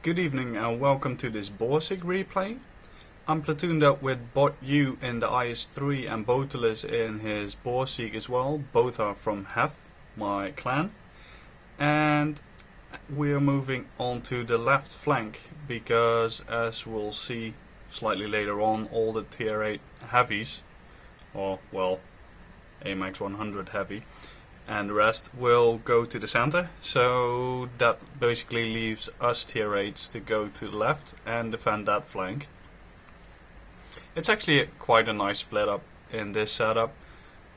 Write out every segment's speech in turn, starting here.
Good evening and welcome to this Borsig replay. I'm platooned up with Bot U in the IS-3 and Botelis in his Borsig as well. Both are from Hef, my clan. And we're moving on to the left flank because, as we'll see slightly later on, all the tier 8 heavies, or well, AMX 100 heavy, and the rest will go to the center, so that basically leaves us tier 8s to go to the left and defend that flank. It's actually quite a nice split up in this setup.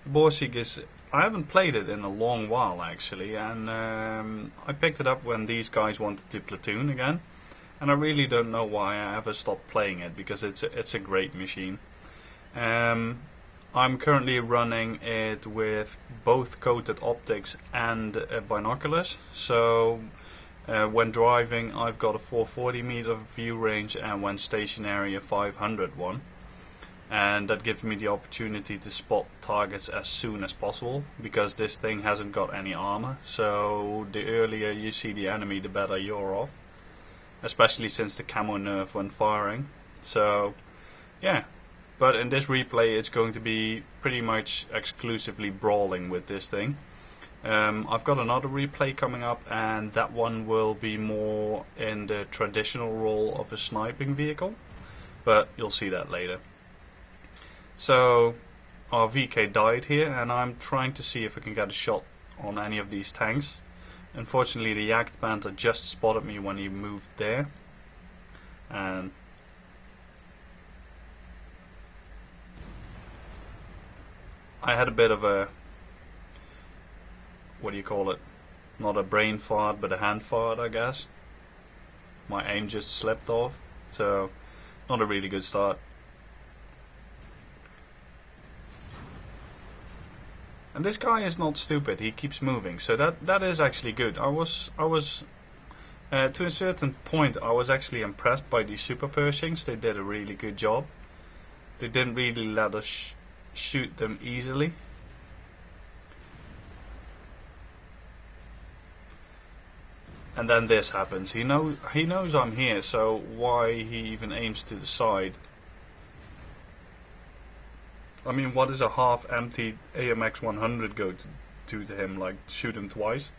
Borsig is, I haven't played it in a long while actually, and I picked it up when these guys wanted to platoon again, and I really don't know why I ever stopped playing it, because it's a great machine. I'm currently running it with both coated optics and binoculars, so when driving I've got a 440 meter view range, and when stationary a 500 one, and that gives me the opportunity to spot targets as soon as possible, because this thing hasn't got any armor, so the earlier you see the enemy the better you're off, especially since the camo nerf when firing. So yeah. But in this replay it's going to be pretty much exclusively brawling with this thing. I've got another replay coming up, and that one will be more in the traditional role of a sniping vehicle, but you'll see that later. So our VK died here, and I'm trying to see if I can get a shot on any of these tanks. Unfortunately the Jagd Panther just spotted me when he moved there, and I had a bit of a, what do you call it, not a brain fart but a hand fart, I guess. My aim just slipped off, so not a really good start. And this guy is not stupid, he keeps moving, so that is actually good. I was to a certain point I was actually impressed by these super Pershings. They did a really good job. They didn't really let us shoot them easily. And then this happens. He knows I'm here, so why he even aims to the side? I mean, what is a half empty AMX 100 go to do to him? Like, shoot him twice?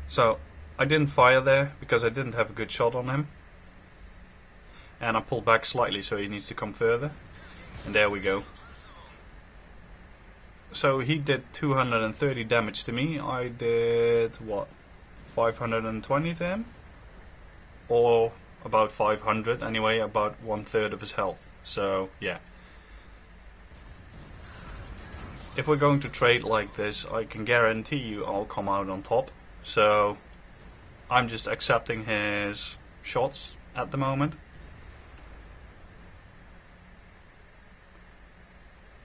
So I didn't fire there because I didn't have a good shot on him, and I pulled back slightly, so he needs to come further, and there we go. So he did 230 damage to me. I did what, 520 to him, or about 500 anyway, about 1/3 of his health. So yeah, if we're going to trade like this, I can guarantee you I'll come out on top. So I'm just accepting his shots at the moment.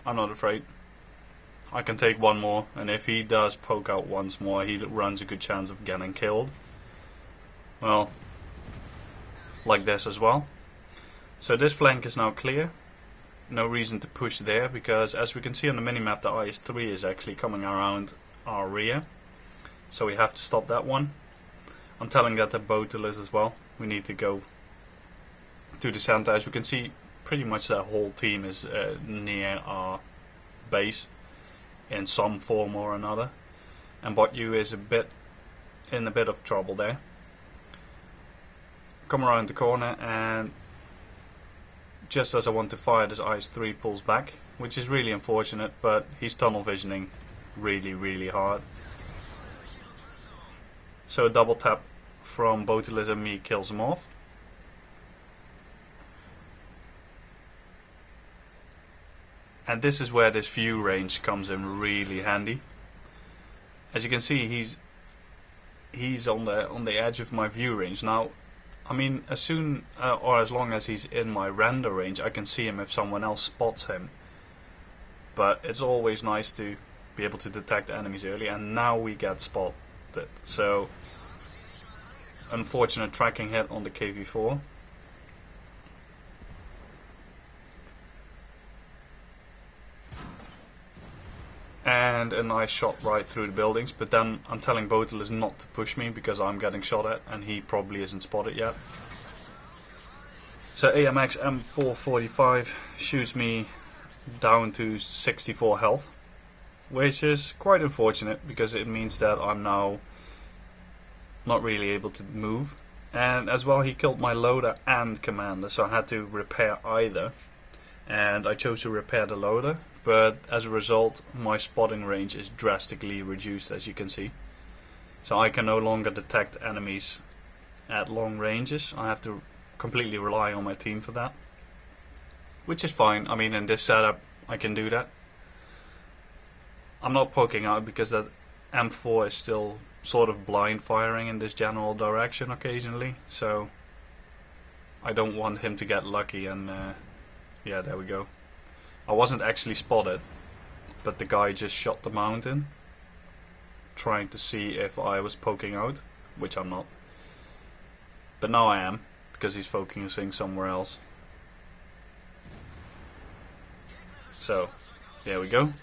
I'm not afraid. I can take one more, and if he does poke out once more, he runs a good chance of getting killed. Well, like this as well. So this flank is now clear. No reason to push there, because as we can see on the minimap, the IS-3 is actually coming around our rear. So we have to stop that one. I'm telling that to Botelis as well. We need to go to the center. As we can see, pretty much the whole team is near our base in some form or another, and Bot U is in a bit of trouble there. Come around the corner, and just as I want to fire, this IS-3 pulls back, which is really unfortunate, but he's tunnel visioning really hard. So a double tap from Botelis and me kills him off. And this is where this view range comes in really handy. As you can see, he's on the edge of my view range. Now, I mean, as soon or as long as he's in my render range, I can see him if someone else spots him. But it's always nice to be able to detect enemies early, and now we get spotted. So, unfortunate tracking hit on the KV-4. And find a nice shot right through the buildings, but then I'm telling Botelus not to push me because I'm getting shot at and he probably isn't spotted yet. So AMX M445 shoots me down to 64 health, which is quite unfortunate because it means that I'm now not really able to move. And as well, he killed my loader and commander, so I had to repair either. And I chose to repair the loader, but as a result my spotting range is drastically reduced, as you can see. So I can no longer detect enemies at long ranges. I have to completely rely on my team for that, which is fine. I mean, in this setup I can do that. I'm not poking out because that M4 is still sort of blind firing in this general direction occasionally, so I don't want him to get lucky. And yeah, there we go. I wasn't actually spotted, but the guy just shot the mountain trying to see if I was poking out, which I'm not. But now I am, because he's focusing somewhere else. So, there we go.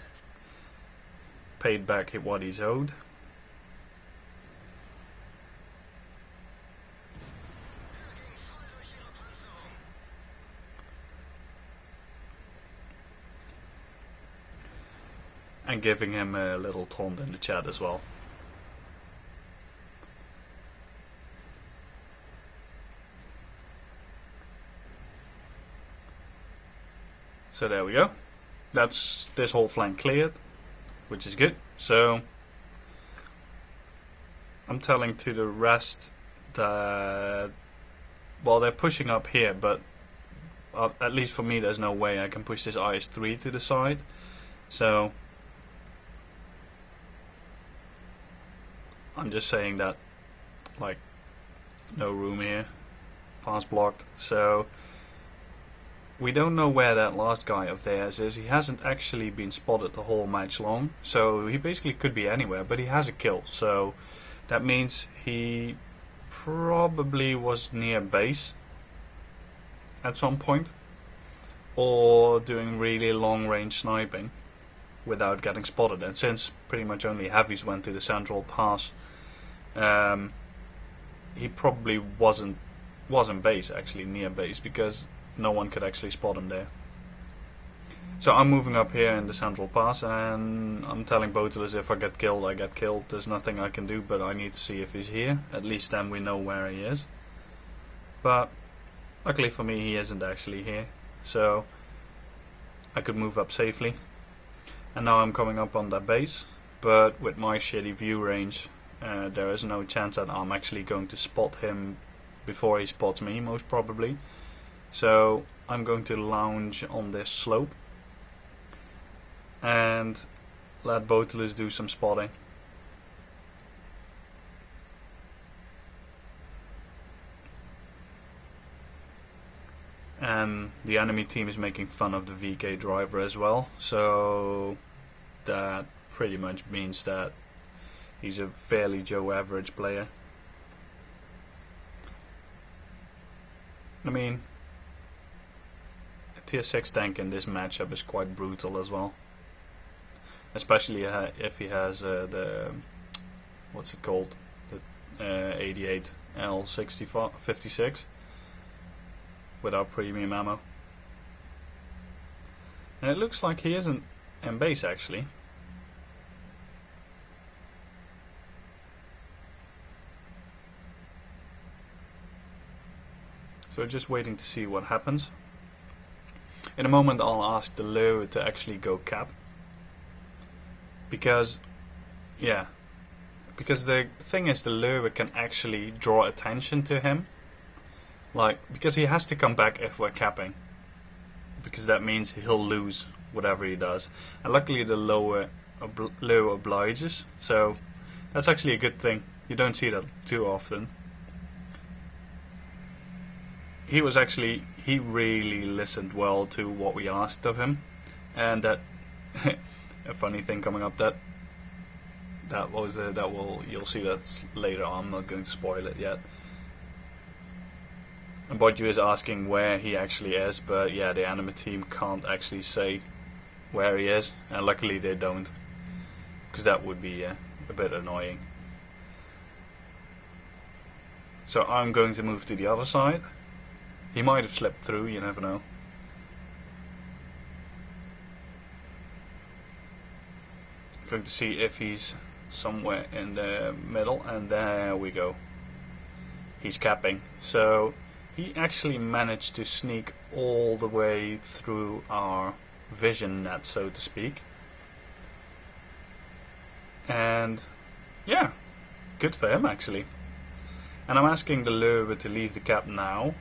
Paid back what he's owed. And giving him a little taunt in the chat as well. So there we go. That's this whole flank cleared, which is good. So I'm telling to the rest that, well, they're pushing up here, but at least for me there's no way I can push this IS-3 to the side. So I'm just saying that, like, no room here, pass blocked. So we don't know where that last guy of theirs is. He hasn't actually been spotted the whole match long, so he basically could be anywhere, but he has a kill, so that means he probably was near base at some point, or doing really long range sniping without getting spotted. And since pretty much only heavies went to the central pass, he probably wasn't base, actually near base, because no one could actually spot him there. So I'm moving up here in the central pass, and I'm telling Botelus if I get killed, I get killed. There's nothing I can do, but I need to see if he's here. At least then we know where he is. But luckily for me, he isn't actually here, so I could move up safely. And now I'm coming up on that base, but with my shitty view range, there is no chance that I'm actually going to spot him before he spots me, most probably. So I'm going to lounge on this slope and let Botelus do some spotting. And the enemy team is making fun of the VK driver as well, so that pretty much means that he's a fairly Joe average player. I mean, a tier 6 tank in this matchup is quite brutal as well. Especially if he has the, what's it called, the 88 L56 without premium ammo. And it looks like he isn't in base actually. So just waiting to see what happens. In a moment I'll ask the Lowe to actually go cap. Because, yeah, because the thing is the Lowe can actually draw attention to him. Like, because he has to come back if we're capping. Because that means he'll lose whatever he does. And luckily the Lowe obliges, so that's actually a good thing. You don't see that too often. He really listened well to what we asked of him, and that a funny thing coming up you'll see that later on. I'm not going to spoil it yet. And Boju is asking where he actually is, but yeah, the enemy team can't actually say where he is, and luckily they don't. because that would be a bit annoying. So I'm going to move to the other side. He might have slipped through, you never know. I'm going to see if he's somewhere in the middle, and there we go. He's capping. So he actually managed to sneak all the way through our vision net, so to speak. And yeah, good for him actually. And I'm asking the Lowe to leave the cap now.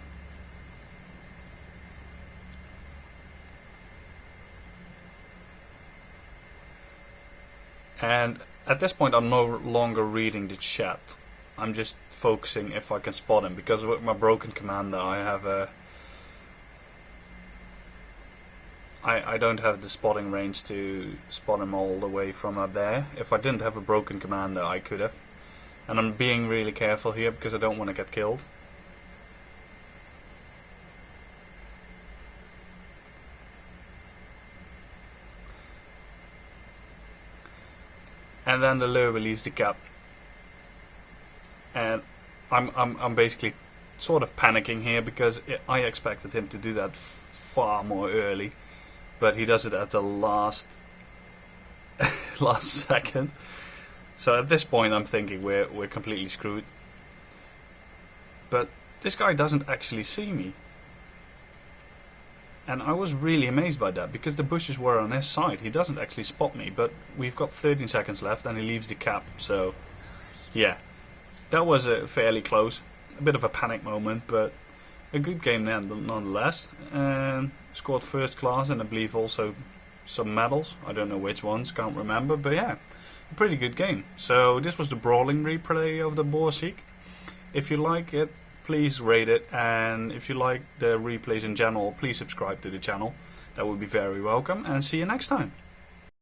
And at this point I'm no longer reading the chat. I'm just focusing if I can spot him, because with my broken commander I have a I don't have the spotting range to spot him all the way from up there. If I didn't have a broken commander I could have. And I'm being really careful here because I don't want to get killed. And then the Lowe leaves the cap. And I'm basically sort of panicking here because I expected him to do that far more early. But he does it at the last second. So at this point I'm thinking we're completely screwed. But this guy doesn't actually see me. And I was really amazed by that, because the bushes were on his side. He doesn't actually spot me, but we've got 13 seconds left and he leaves the cap. So yeah, that was fairly close. A bit of a panic moment, but a good game then nonetheless. Scored first class and I believe also some medals. I don't know which ones, can't remember, but yeah, a pretty good game. So this was the brawling replay of the Borsig. If you like it, please rate it, and if you like the replays in general, please subscribe to the channel. That would be very welcome, and see you next time.